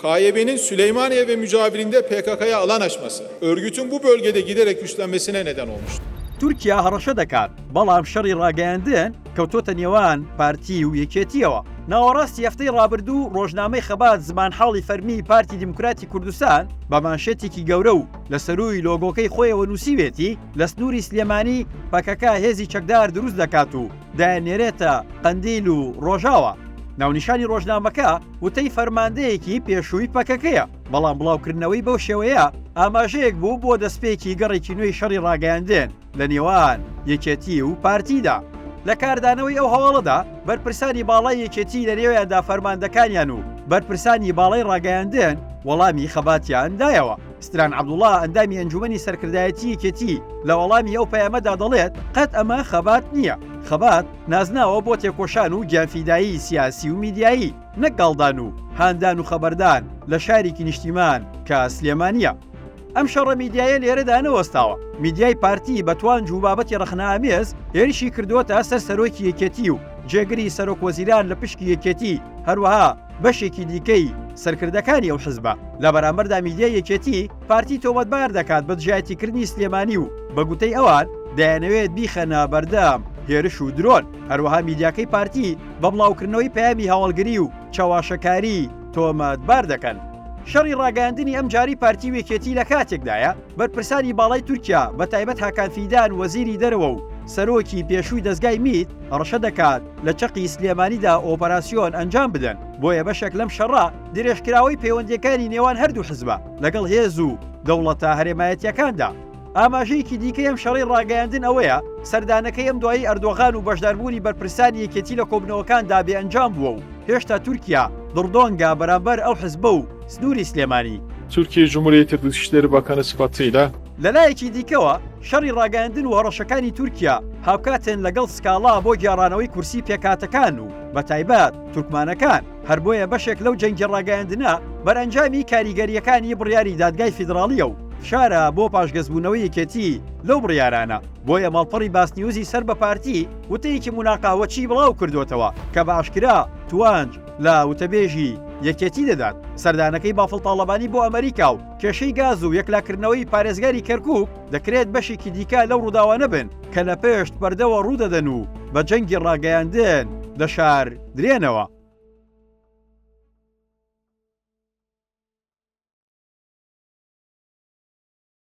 KYB'nin Süleymaniye ve mücavirinde PKK'ya alan açması, örgütün bu bölgede giderek güçlenmesine neden olmuştur. تورکیا هەڕەشە دەکات بەڵام شەڕی ڕاگەیاندن کەوتۆتە نێوان پارتی و یەکێتیەوە. ناوەڕاستی هەفتەی ڕابردوو ڕۆژنامەی خەبات زمان حاڵی فەرمی پارتی دیموکراتی کوردستان بە مانشێتێکی گەورە و لە سەرووی لۆگۆکەی خۆیەوە نووسیوێتی لە سنووری سلێمانی پەکەکە هێزی چەکدار دروست دەکات و دایانێرێتە قەندیل و ڕۆژاوە. ناونیشانی ڕۆژنامەکە وتەی فەرماندەیەکی پێشووی پەکەکەیە، بەڵام بڵاوکردنەوەی بەو شێوەیە ئاماژەیەک بوو بۆ دەستپێکی گەڕێکی نوێی شەڕی ڕاگەیاندن لە نێوان یەکێتی و پارتیدا. لە کاردانەوەی ئەو هەواڵەدا بەرپرسانی باڵای یەکێتی لە نێویاندا فەرماندەکانیان و بەرپرسانی باڵای ڕاگەیاندن وەڵامی خەباتیان دایەوە. ستران عەبدوڵڵا ئەندامی ئەنجومەنی سەرکردایەتی یەکێتی لە وەڵامی ئەو پەیامەدا دەڵێت قەت ئەمە خەبات نییە. خەبات نازناوە بۆ تێکۆشان و گیانفیدایی سیاسی و میدیایی، نەک گاڵدان و هاندان و خەبەردان لە شارێکی نیشتیمان کە سلێمانیە. ئەم شەڕە میدیایە لێرەدا نەوەستاوە. میدیای پارتی بە توانج و بابەتی ڕەخنەئامێز هێرشی کردووەتە سەر سەرۆکی یەکێتی و جێگری سەرۆکوەزیران لە پشکی یەکێتی، هەروەها بەشێکی دیکەی سەرکردەکانی ئەو حزبە. لە بەرامبەردا میدیای یەکێتی پارتی تۆمەتبار دەکات بە دژایەتیکردنی سلێمانی و بە گوتەی ئەوان دەیانەوێت بیخەنە بەردەم هێرش و درۆن. هەروەها میدیاکەی پارتی بە بڵاوکردنەوەی پەیامی هەواڵگری و چاواشەکاری تۆمەتبار دەکەن. شەڕی ڕاگەاندنی ئەم جاری پارتی وێکێتی لە کاتێکدایە بەرپرسانی باڵای تورکیا بە تایبەت هاکان فیدان وەزیری دەرەوە و سەرۆکی پێشووی دەستگای میت ڕەشە دەکات لە چەقی سلێمانیدا ئۆپەراسیۆن ئەنجام بدەن. بۆیە بەشێک لەم شەڕە درێژکراوەی پەیوەندیەکانی نێوان هەردوو حزبە لەگەڵ هێز و دەوڵەتە هەرێمایەتیەکاندا. ئاماژەیەکی دیکەی ئەم شەڕی ڕاگەیاندن ئەوەیە سەردانەکەی ئەم دوایی ئەردۆغان و بەشداربوونی بەرپرسانی یەکێتی لە کۆبنەوەکاندا بێئەنجام بووە و هێشتا تورکیا دڕدۆنگە بەرامبەر ئەو حزبە و سنووری سلێمانی. Türkiye Cumhuriyeti Dışişleri Bakanı sıfatıyla لەلایەکی دیکەوە شەڕی ڕاگەاندن و هەڕەشەکانی تورکیا هاوکاتن لەگەڵ سکاڵا بۆ گێڕانەوەی کورسی پێکاتەکان و بە تایبەت تورکمانەکان. هەر بۆیە بەشێک لەو جەنگی ڕاگەاندنە بەرئەنجامی کاریگەریەکانی بڕیاری دادگای فیدراڵیە و شارە بۆ پاشگەزبوونەوەی یەکێتی لەو بڕیارانە. بۆیە ماڵپەڕی باسنیوزی سەر بە پارتی وتەیەکی موناقاوەچی بڵاو کردوتەوە کە بە ئاشکرا توانج لە وتەبێژی یەکێتی دەدات. سەردانەکەی بافڵ تاڵەبانی بۆ ئەمریکا و کێشەی گاز و یەکلاکردنەوەی پارێزگاری کەرکووک دەکرێت بەشێکی دیکە لەو ڕووداوانە بن کە لە پێشت بەردەوە ڕوودەدەن و بە جەنگی ڕاگەیاندن دەشار درێنەوە.